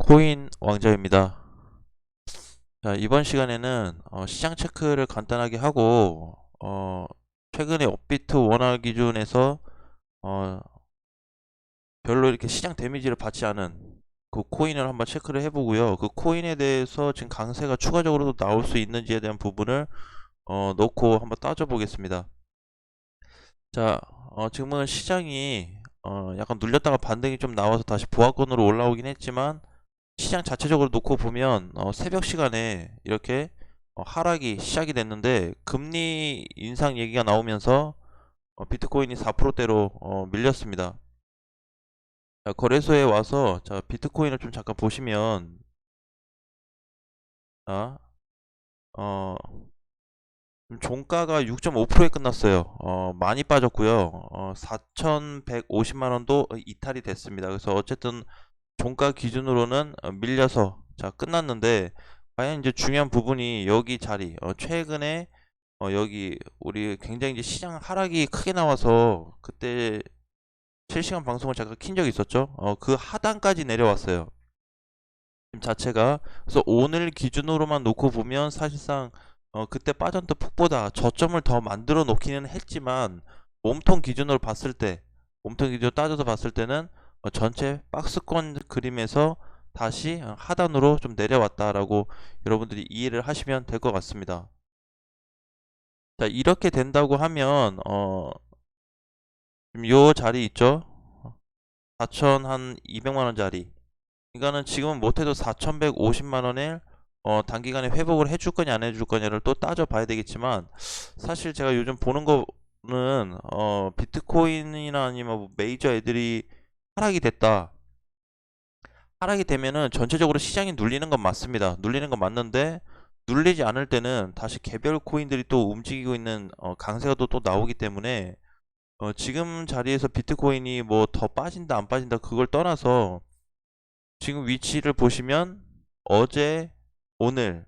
코인 왕자입니다. 자, 이번 시간에는 시장 체크를 간단하게 하고 최근에 업비트 원화 기준에서 어, 별로 이렇게 시장 데미지를 받지 않은 그 코인을 한번 체크를 해보고요. 그 코인에 대해서 지금 강세가 추가적으로 나올 수 있는지에 대한 부분을 놓고 한번 따져보겠습니다. 자, 지금은 시장이 약간 눌렸다가 반등이 좀 나와서 다시 보합권으로 올라오긴 했지만 시장 자체적으로 놓고 보면 새벽 시간에 이렇게 하락이 시작이 됐는데 금리 인상 얘기가 나오면서 비트코인이 4%대로 밀렸습니다. 자, 거래소에 와서 자, 비트코인을 좀 잠깐 보시면 자, 어, 종가가 6.5%에 끝났어요. 많이 빠졌고요. 4,150만 원도 이탈이 됐습니다. 그래서 어쨌든 종가 기준으로는 밀려서 자 끝났는데 과연 이제 중요한 부분이 여기 자리 최근에 여기 우리 굉장히 이제 시장 하락이 크게 나와서 그때 실시간 방송을 잠깐 킨 적이 있었죠. 그 하단까지 내려왔어요. 지금 자체가 그래서 오늘 기준으로만 놓고 보면 사실상 그때 빠졌던 폭보다 저점을 더 만들어 놓기는 했지만 몸통 기준으로 봤을 때 몸통 기준으로 따져서 봤을 때는 전체 박스권 그림에서 다시 하단으로 좀 내려왔다라고 여러분들이 이해를 하시면 될 것 같습니다. 자, 이렇게 된다고 하면 지금 요 자리 있죠? 4천 한 200만 원짜리 이거는 지금은 못해도 4,150만 원을 단기간에 회복을 해줄 거냐 안 해줄 거냐를 또 따져봐야 되겠지만 사실 제가 요즘 보는 거는 비트코인이나 아니면 뭐 메이저 애들이 하락이 됐다. 하락이 되면은 전체적으로 시장이 눌리는 건 맞습니다. 눌리는 건 맞는데 눌리지 않을 때는 다시 개별 코인들이 또 움직이고 있는 강세가 또 나오기 때문에 지금 자리에서 비트코인이 뭐 더 빠진다 안 빠진다 그걸 떠나서 지금 위치를 보시면 어제 오늘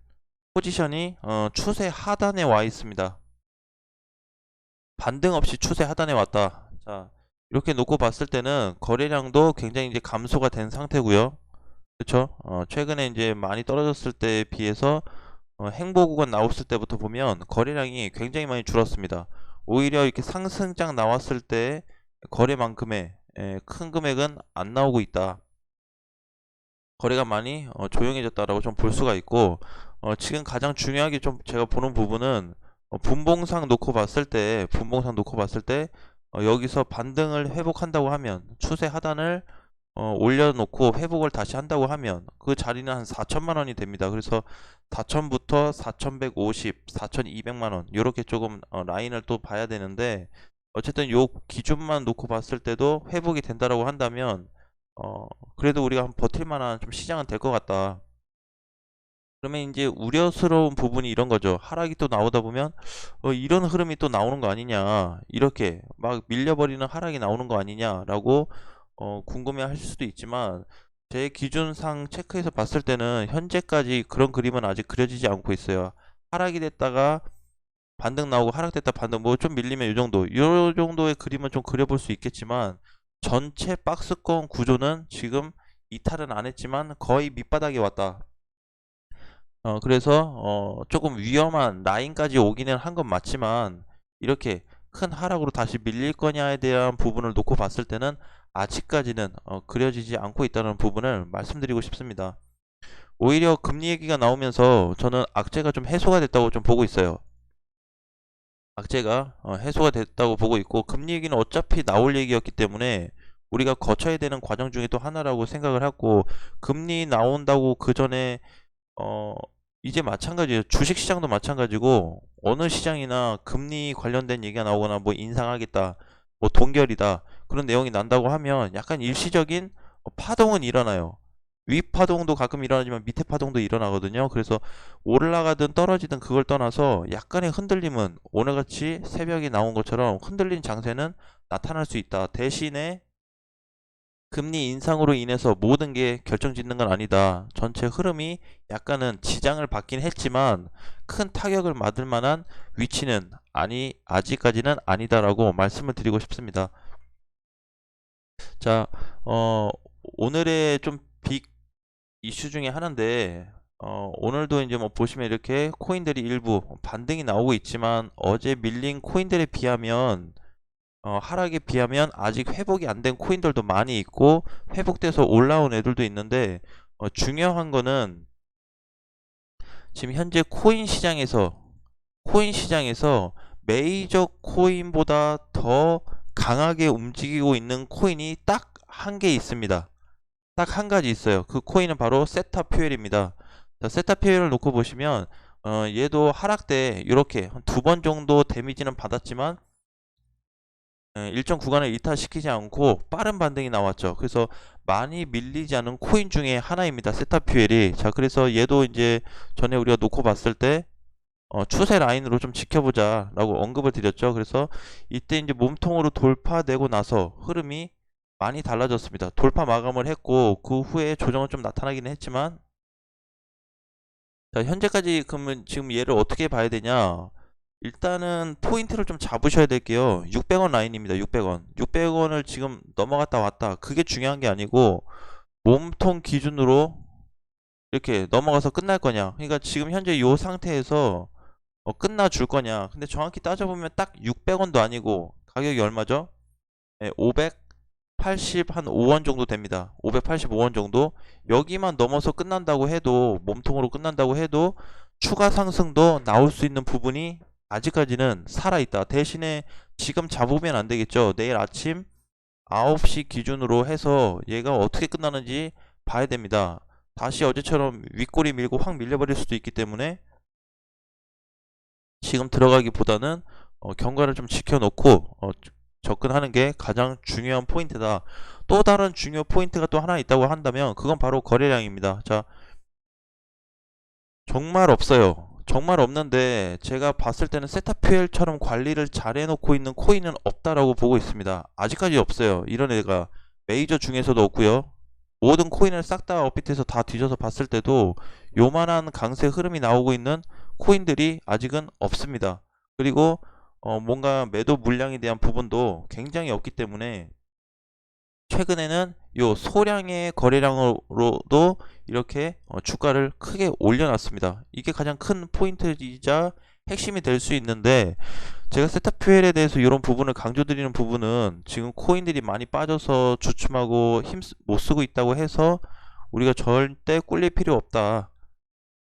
포지션이 추세 하단에 와 있습니다. 반등 없이 추세 하단에 왔다. 자, 이렇게 놓고 봤을 때는 거래량도 굉장히 이제 감소가 된 상태고요. 그렇죠? 최근에 이제 많이 떨어졌을 때에 비해서 행보 구간 나왔을 때부터 보면 거래량이 굉장히 많이 줄었습니다. 오히려 이렇게 상승장 나왔을 때 거래만큼의 큰 금액은 안 나오고 있다. 거래가 많이 조용해졌다라고 좀 볼 수가 있고 지금 가장 중요하게 좀 제가 보는 부분은 분봉상 놓고 봤을 때 여기서 반등을 회복한다고 하면 추세 하단을 올려놓고 회복을 다시 한다고 하면 그 자리는 한 4천만 원이 됩니다. 그래서 4천부터 4,150, 4,200만 원 이렇게 조금 라인을 또 봐야 되는데 어쨌든 요 기준만 놓고 봤을 때도 회복이 된다라고 한다면 어, 그래도 우리가 한 버틸 만한 좀 시장은 될 것 같다. 그러면 이제 우려스러운 부분이 이런 거죠. 하락이 또 나오다 보면 이런 흐름이 또 나오는 거 아니냐. 이렇게 막 밀려버리는 하락이 나오는 거 아니냐라고 궁금해 하실 수도 있지만 제 기준상 체크해서 봤을 때는 현재까지 그런 그림은 아직 그려지지 않고 있어요. 하락이 됐다가 반등 나오고 하락됐다 반등 뭐 좀 밀리면 이 정도의 그림은 좀 그려볼 수 있겠지만 전체 박스권 구조는 지금 이탈은 안 했지만 거의 밑바닥에 왔다. 그래서 조금 위험한 라인까지 오기는 한 건 맞지만 이렇게 큰 하락으로 다시 밀릴 거냐에 대한 부분을 놓고 봤을 때는 아직까지는 그려지지 않고 있다는 부분을 말씀드리고 싶습니다. 오히려 금리 얘기가 나오면서 저는 악재가 좀 해소가 됐다고 좀 보고 있어요. 악재가 해소가 됐다고 보고 있고 금리 얘기는 어차피 나올 얘기였기 때문에 우리가 거쳐야 되는 과정 중에 또 하나라고 생각을 하고 금리 나온다고 그 전에 어 이제 마찬가지예요. 주식 시장도 마찬가지고 어느 시장이나 금리 관련된 얘기가 나오거나 뭐 인상하겠다, 뭐 동결이다 그런 내용이 난다고 하면 약간 일시적인 파동은 일어나요. 위 파동도 가끔 일어나지만 밑에 파동도 일어나거든요. 그래서 올라가든 떨어지든 그걸 떠나서 약간의 흔들림은 오늘같이 새벽에 나온 것처럼 흔들린 장세는 나타날 수 있다. 대신에 금리 인상으로 인해서 모든 게 결정짓는 건 아니다. 전체 흐름이 약간은 지장을 받긴 했지만 큰 타격을 받을 만한 위치는 아직까지는 아니다라고 말씀을 드리고 싶습니다. 자, 오늘의 좀 이슈 중에 하나인데 오늘도 이제 뭐 보시면 이렇게 코인들이 일부 반등이 나오고 있지만 어제 밀린 코인들에 비하면 하락에 비하면 아직 회복이 안 된 코인들도 많이 있고 회복돼서 올라온 애들도 있는데 중요한 거는 지금 현재 코인 시장에서 메이저 코인보다 더 강하게 움직이고 있는 코인이 딱 한 개 있습니다. 딱 한 가지 있어요. 그 코인은 바로 세타 퓨엘입니다. 자, 세타 퓨엘을 놓고 보시면 얘도 하락 때 이렇게 한 두 번 정도 데미지는 받았지만 일정 구간을 이탈시키지 않고 빠른 반등이 나왔죠. 그래서 많이 밀리지 않은 코인 중에 하나입니다. 세타 퓨엘이. 자, 그래서 얘도 이제 전에 우리가 놓고 봤을 때 추세 라인으로 좀 지켜보자 라고 언급을 드렸죠. 그래서 이때 이제 몸통으로 돌파되고 나서 흐름이 많이 달라졌습니다. 돌파 마감을 했고 그 후에 조정은 좀 나타나기는 했지만, 자, 현재까지 그러면 지금 얘를 어떻게 봐야 되냐? 일단은 포인트를 좀 잡으셔야 될게요. 600원 라인입니다. 600원. 600원을 지금 넘어갔다 왔다. 그게 중요한 게 아니고 몸통 기준으로 이렇게 넘어가서 끝날 거냐. 그러니까 지금 현재 이 상태에서 끝나줄 거냐. 근데 정확히 따져보면 딱 600원도 아니고 가격이 얼마죠? 580 한 5원 정도 됩니다. 585원 정도. 여기만 넘어서 끝난다고 해도, 몸통으로 끝난다고 해도 추가 상승도 나올 수 있는 부분이 아직까지는 살아있다. 대신에 지금 잡으면 안 되겠죠. 내일 아침 9시 기준으로 해서 얘가 어떻게 끝나는지 봐야 됩니다. 다시 어제처럼 윗꼬리 밀고 확 밀려버릴 수도 있기 때문에 지금 들어가기보다는 경과를 좀 지켜놓고 접근하는 게 가장 중요한 포인트다. 또 다른 중요 포인트가 또 하나 있다고 한다면 그건 바로 거래량입니다. 자, 정말 없어요. 정말 없는데 제가 봤을 때는 세타퓨엘처럼 관리를 잘 해놓고 있는 코인은 없다라고 보고 있습니다. 아직까지 없어요. 이런 애가 메이저 중에서도 없고요. 모든 코인을 싹 다 업비트해서 다 뒤져서 봤을 때도 요만한 강세 흐름이 나오고 있는 코인들이 아직은 없습니다. 그리고 뭔가 매도 물량에 대한 부분도 굉장히 없기 때문에 최근에는 요 소량의 거래량으로도 이렇게 주가를 크게 올려놨습니다. 이게 가장 큰 포인트이자 핵심이 될 수 있는데, 제가 세타퓨엘에 대해서 이런 부분을 강조드리는 부분은 지금 코인들이 많이 빠져서 주춤하고 힘 못 쓰고 있다고 해서 우리가 절대 꿀릴 필요 없다.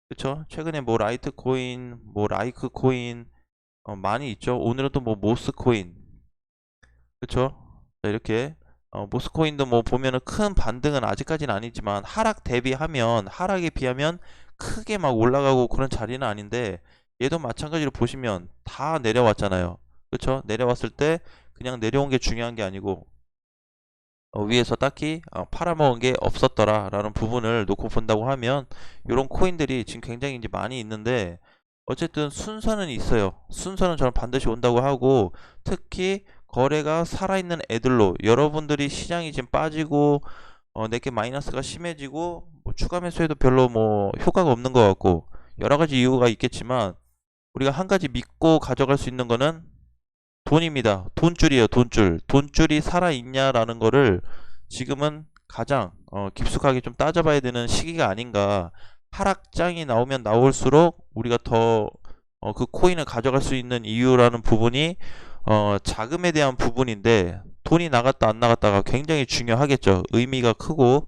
그쵸? 최근에 뭐 라이트 코인, 뭐 라이크 코인 많이 있죠. 오늘은 또 뭐 모스 코인, 그쵸? 자, 이렇게 모스코인도 뭐 보면은 큰 반등은 아직까지는 아니지만 하락에 비하면 크게 막 올라가고 그런 자리는 아닌데, 얘도 마찬가지로 보시면 다 내려왔잖아요. 그쵸? 내려왔을 때 그냥 내려온 게 중요한 게 아니고 위에서 딱히 팔아먹은 게 없었더라 라는 부분을 놓고 본다고 하면 이런 코인들이 지금 굉장히 이제 많이 있는데, 어쨌든 순서는 있어요. 순서는 저는 반드시 온다고 하고, 특히 거래가 살아있는 애들로 여러분들이 시장이 지금 빠지고 내게 마이너스가 심해지고 뭐 추가 매수해도 별로 뭐 효과가 없는 것 같고 여러 가지 이유가 있겠지만, 우리가 한 가지 믿고 가져갈 수 있는 거는 돈입니다. 돈줄이에요. 돈줄이 살아있냐라는 거를 지금은 가장 깊숙하게 좀 따져봐야 되는 시기가 아닌가. 하락장이 나오면 나올수록 우리가 더 그 코인을 가져갈 수 있는 이유라는 부분이 자금에 대한 부분인데, 돈이 나갔다 안 나갔다가 굉장히 중요하겠죠. 의미가 크고.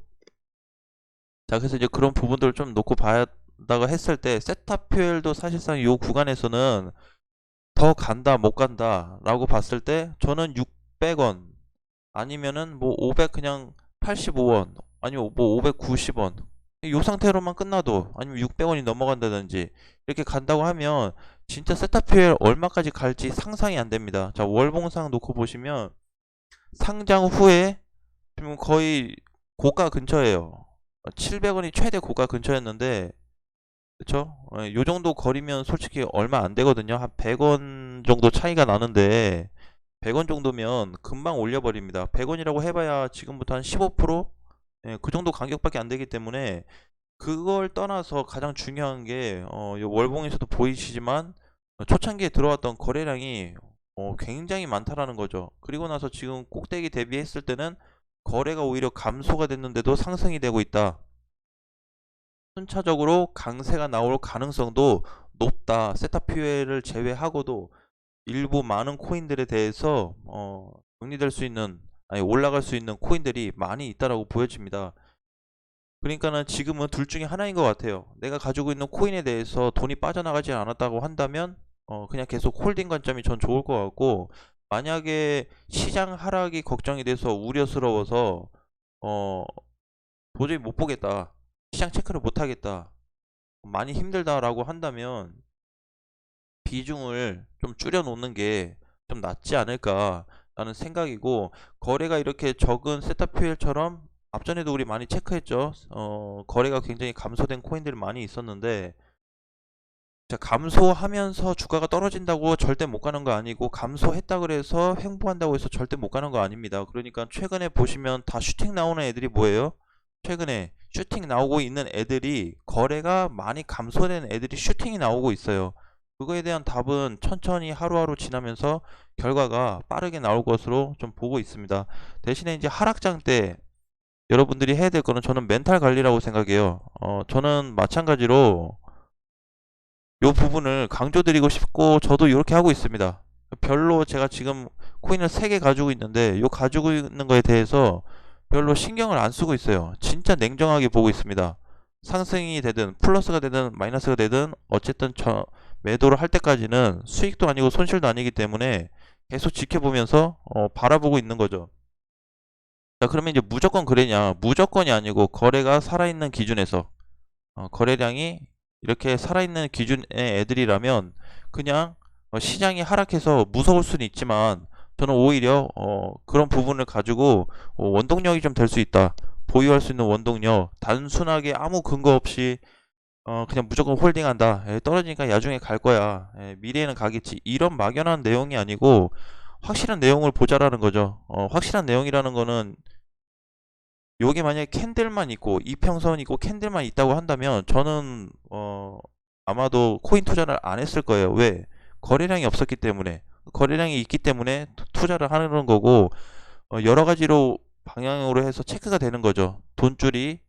자, 그래서 이제 그런 부분들을 좀 놓고 봐야다가 했을 때 세타퓨엘도 사실상 이 구간에서는 더 간다 못 간다 라고 봤을 때 저는 600원 아니면은 뭐 500 그냥 85원 아니면 뭐 590원 이 상태로만 끝나도, 아니면 600원이 넘어간다든지 이렇게 간다고 하면 진짜 세타퓨엘 얼마까지 갈지 상상이 안 됩니다. 자, 월봉상 놓고 보시면 상장 후에 지금 거의 고가 근처예요. 700원이 최대 고가 근처였는데, 그쵸? 요 정도 거리면 솔직히 얼마 안 되거든요. 한 100원 정도 차이가 나는데 100원 정도면 금방 올려버립니다. 100원이라고 해봐야 지금부터 한 15%? 그 정도 간격밖에 안 되기 때문에, 그걸 떠나서 가장 중요한 게 요 월봉에서도 보이시지만 초창기에 들어왔던 거래량이 굉장히 많다라는 거죠. 그리고 나서 지금 꼭대기 대비했을 때는 거래가 오히려 감소가 됐는데도 상승이 되고 있다. 순차적으로 강세가 나올 가능성도 높다. 세타피웰을 제외하고도 일부 많은 코인들에 대해서 정리될 수 있는, 아니 올라갈 수 있는 코인들이 많이 있다라고 보여집니다. 그러니까는 지금은 둘 중에 하나인 것 같아요. 내가 가지고 있는 코인에 대해서 돈이 빠져나가지 않았다고 한다면 그냥 계속 홀딩 관점이 전 좋을 것 같고, 만약에 시장 하락이 걱정이 돼서 우려스러워서 어 도저히 못 보겠다, 시장 체크를 못 하겠다, 많이 힘들다라고 한다면 비중을 좀 줄여 놓는 게 좀 낫지 않을까라는 생각이고, 거래가 이렇게 적은 세타퓨엘처럼 앞전에도 우리 많이 체크했죠. 거래가 굉장히 감소된 코인들이 많이 있었는데, 자, 감소하면서 주가가 떨어진다고 절대 못 가는 거 아니고, 감소했다 그래서 횡보한다고 해서 절대 못 가는 거 아닙니다. 그러니까 최근에 보시면 다 슈팅 나오는 애들이 뭐예요? 최근에 슈팅 나오고 있는 애들이, 거래가 많이 감소된 애들이 슈팅이 나오고 있어요. 그거에 대한 답은 천천히 하루하루 지나면서 결과가 빠르게 나올 것으로 좀 보고 있습니다. 대신에 이제 하락장 때 여러분들이 해야 될 거는, 저는 멘탈 관리라고 생각해요. 저는 마찬가지로 요 부분을 강조드리고 싶고, 저도 이렇게 하고 있습니다. 별로 제가 지금 코인을 3개 가지고 있는데, 요 가지고 있는 거에 대해서 별로 신경을 안 쓰고 있어요. 진짜 냉정하게 보고 있습니다. 상승이 되든 플러스가 되든 마이너스가 되든 어쨌든 저 매도를 할 때까지는 수익도 아니고 손실도 아니기 때문에 계속 지켜보면서 바라보고 있는 거죠. 자, 그러면 이제 무조건 그래냐? 무조건이 아니고, 거래가 살아있는 기준에서 거래량이 이렇게 살아있는 기준의 애들이라면 그냥 시장이 하락해서 무서울 수는 있지만, 저는 오히려 그런 부분을 가지고 원동력이 좀 될 수 있다. 보유할 수 있는 원동력, 단순하게 아무 근거 없이 그냥 무조건 홀딩한다. 떨어지니까 야중에 갈 거야. 미래에는 가겠지. 이런 막연한 내용이 아니고 확실한 내용을 보자라는 거죠. 확실한 내용이라는 거는, 요게 만약에 캔들만 있고 이평선 있고 캔들만 있다고 한다면 저는 아마도 코인 투자를 안 했을 거예요. 왜? 거래량이 없었기 때문에. 거래량이 있기 때문에 투자를 하는 거고, 여러 가지로 방향으로 해서 체크가 되는 거죠. 돈줄이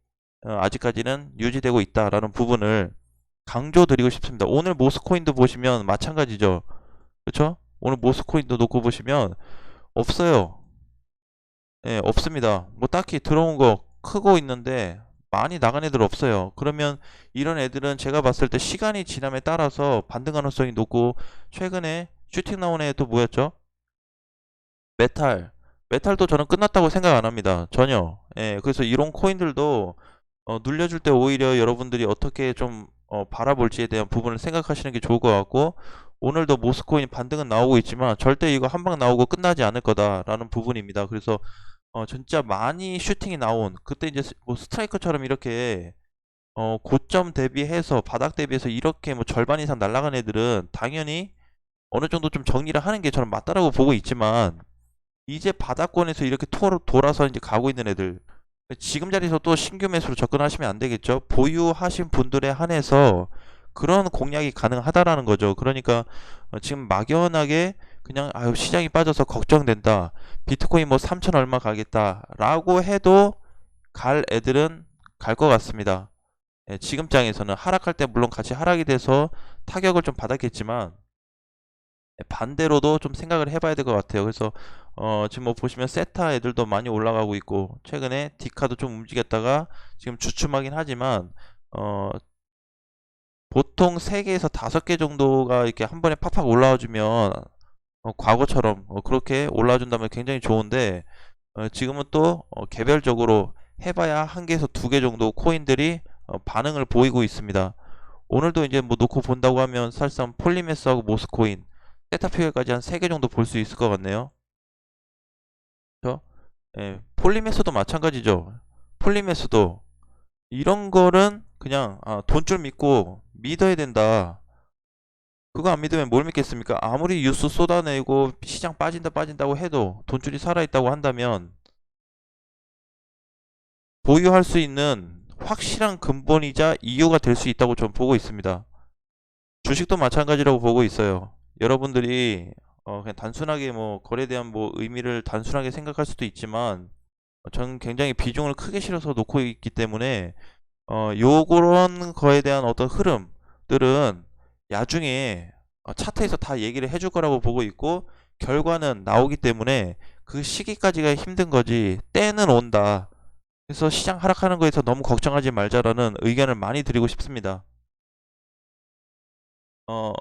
아직까지는 유지되고 있다라는 부분을 강조드리고 싶습니다. 오늘 모스코인도 보시면 마찬가지죠. 그렇죠? 오늘 모스코인도 놓고 보시면 없어요. 예, 없습니다. 뭐 딱히 들어온 거 크고 있는데 많이 나간 애들 없어요. 그러면 이런 애들은 제가 봤을 때 시간이 지남에 따라서 반등 가능성이 높고, 최근에 슈팅 나온 애 또 뭐였죠? 메탈. 메탈도 저는 끝났다고 생각 안 합니다. 전혀. 예, 그래서 이런 코인들도 눌려줄 때 오히려 여러분들이 어떻게 좀 바라볼지에 대한 부분을 생각하시는 게 좋을 것 같고, 오늘도 모스코인 반등은 나오고 있지만 절대 이거 한 방 나오고 끝나지 않을 거다라는 부분입니다. 그래서 진짜 많이 슈팅이 나온 그때 이제 뭐 스트라이커처럼 이렇게 고점 대비해서 바닥 대비해서 이렇게 뭐 절반 이상 날아간 애들은 당연히 어느 정도 좀 정리를 하는 게 저는 맞다라고 보고 있지만, 이제 바닥권에서 이렇게 돌아서 이제 가고 있는 애들, 지금 자리에서 또 신규 매수로 접근하시면 안 되겠죠. 보유하신 분들에 한해서 그런 공략이 가능하다라는 거죠. 그러니까 지금 막연하게 그냥 아유 시장이 빠져서 걱정된다, 비트코인 뭐 3천 얼마 가겠다라고 해도 갈 애들은 갈 것 같습니다. 예, 지금 장에서는 하락할 때 물론 같이 하락이 돼서 타격을 좀 받았겠지만, 반대로도 좀 생각을 해봐야 될 것 같아요. 그래서 지금 뭐 보시면 세타 애들도 많이 올라가고 있고, 최근에 디카도 좀 움직였다가 지금 주춤하긴 하지만 보통 3개에서 5개 정도가 이렇게 한 번에 팍팍 올라와 주면 과거처럼 그렇게 올라와 준다면 굉장히 좋은데, 지금은 또 개별적으로 해봐야 1개에서 2개 정도 코인들이 반응을 보이고 있습니다. 오늘도 이제 뭐 놓고 본다고 하면 사실상 폴리메스하고 모스코인, 세타퓨엘까지 한 3개 정도 볼 수 있을 것 같네요. 그렇죠? 예, 폴리메스도 마찬가지죠. 폴리메스도 이런 거는 그냥 돈줄 믿고 믿어야 된다. 그거 안 믿으면 뭘 믿겠습니까? 아무리 뉴스 쏟아내고 시장 빠진다고 해도 돈줄이 살아있다고 한다면 보유할 수 있는 확실한 근본이자 이유가 될 수 있다고 저는 보고 있습니다. 주식도 마찬가지라고 보고 있어요. 여러분들이 그냥 단순하게 뭐 거래에 대한 뭐 의미를 단순하게 생각할 수도 있지만, 저는 굉장히 비중을 크게 실어서 놓고 있기 때문에 요런 거에 대한 어떤 흐름들은 나중에 차트에서 다 얘기를 해줄 거라고 보고 있고, 결과는 나오기 때문에 그 시기까지가 힘든 거지 때는 온다. 그래서 시장 하락하는 거에서 너무 걱정하지 말자라는 의견을 많이 드리고 싶습니다. 어,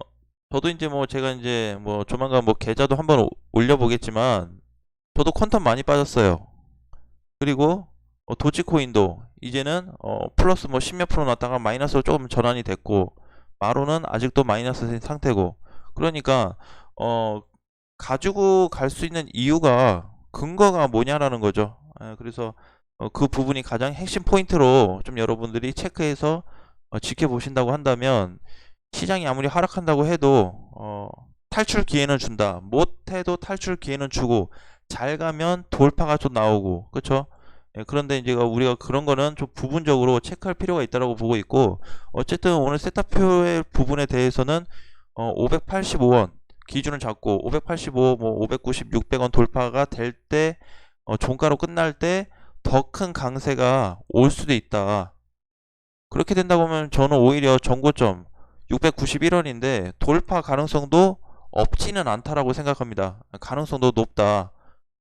저도 이제 뭐 제가 이제 뭐 조만간 뭐 계좌도 한번 올려보겠지만, 저도 퀀텀 많이 빠졌어요. 그리고 도지코인도 이제는 플러스 뭐 10몇 프로 났다가 마이너스로 조금 전환이 됐고, 마로는 아직도 마이너스인 상태고. 그러니까 가지고 갈 수 있는 이유가, 근거가 뭐냐라는 거죠. 그래서 그 부분이 가장 핵심 포인트로 좀 여러분들이 체크해서 지켜보신다고 한다면, 시장이 아무리 하락한다고 해도 탈출 기회는 준다. 못해도 탈출 기회는 주고, 잘 가면 돌파가 좀 나오고, 그렇죠? 그런데 이제 우리가 그런 거는 좀 부분적으로 체크할 필요가 있다고 보고 있고, 어쨌든 오늘 세타표의 부분에 대해서는 585원 기준을 잡고, 585, 뭐 590, 600원 돌파가 될 때, 종가로 끝날 때 더 큰 강세가 올 수도 있다. 그렇게 된다고 하면 저는 오히려 전고점 691원인데 돌파 가능성도 없지는 않다라고 생각합니다. 가능성도 높다.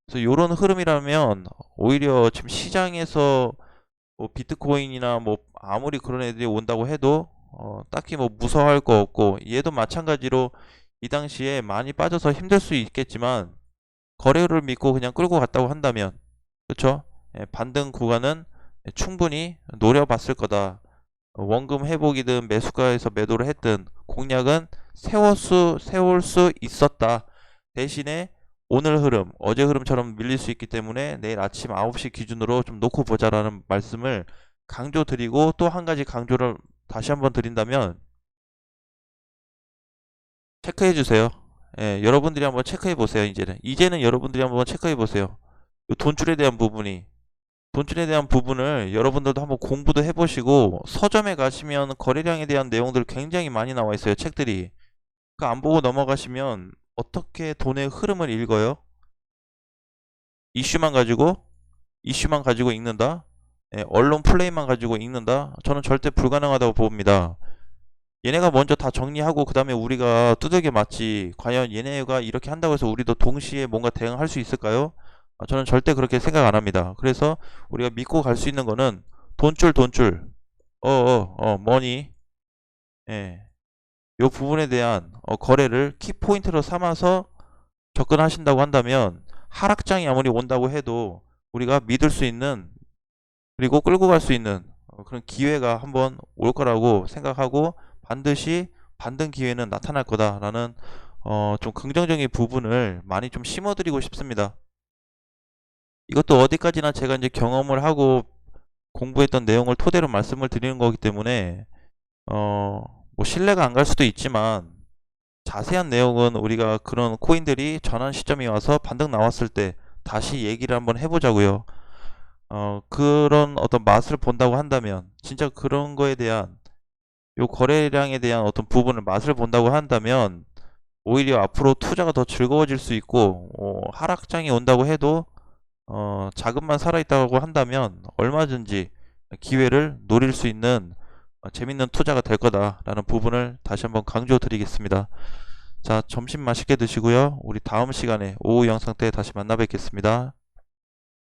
그래서 이런 흐름이라면 오히려 지금 시장에서 뭐 비트코인이나 뭐 아무리 그런 애들이 온다고 해도 딱히 뭐 무서워할 거 없고, 얘도 마찬가지로 이 당시에 많이 빠져서 힘들 수 있겠지만, 거래를 믿고 그냥 끌고 갔다고 한다면, 그렇죠? 반등 구간은 충분히 노려봤을 거다. 원금 회복이든 매수가에서 매도를 했든 공략은 세울 수 있었다. 대신에 오늘 흐름, 어제 흐름처럼 밀릴 수 있기 때문에 내일 아침 9시 기준으로 좀 놓고 보자라는 말씀을 강조드리고, 또 한 가지 강조를 다시 한번 드린다면, 체크해 주세요. 여러분들이 한번 체크해 보세요. 이제는 여러분들이 한번 체크해 보세요. 돈줄에 대한 부분을 여러분들도 한번 공부도 해보시고, 서점에 가시면 거래량에 대한 내용들 굉장히 많이 나와 있어요. 책들이. 그 안 보고 넘어가시면 어떻게 돈의 흐름을 읽어요? 이슈만 가지고 읽는다? 언론 플레이만 가지고 읽는다? 저는 절대 불가능하다고 봅니다. 얘네가 먼저 다 정리하고 그 다음에 우리가 두들겨 맞지, 과연 얘네가 이렇게 한다고 해서 우리도 동시에 뭔가 대응할 수 있을까요? 저는 절대 그렇게 생각 안 합니다. 그래서 우리가 믿고 갈 수 있는 거는 돈줄, 머니, 예, 요 부분에 대한 거래를 키포인트로 삼아서 접근하신다고 한다면, 하락장이 아무리 온다고 해도 우리가 믿을 수 있는, 그리고 끌고 갈 수 있는 그런 기회가 한번 올 거라고 생각하고, 반드시 반등 기회는 나타날 거다라는 좀 긍정적인 부분을 많이 좀 심어드리고 싶습니다. 이것도 어디까지나 제가 이제 경험을 하고 공부했던 내용을 토대로 말씀을 드리는 거기 때문에 뭐 신뢰가 안 갈 수도 있지만, 자세한 내용은 우리가 그런 코인들이 전환 시점이 와서 반등 나왔을 때 다시 얘기를 한번 해보자고요. 그런 어떤 맛을 본다고 한다면, 진짜 그런 거에 대한, 요 거래량에 대한 어떤 부분을 맛을 본다고 한다면, 오히려 앞으로 투자가 더 즐거워질 수 있고, 하락장이 온다고 해도 자금만 살아있다고 한다면 얼마든지 기회를 노릴 수 있는 재밌는 투자가 될 거다라는 부분을 다시 한번 강조드리겠습니다. 자, 점심 맛있게 드시고요. 우리 다음 시간에 오후 영상 때 다시 만나 뵙겠습니다.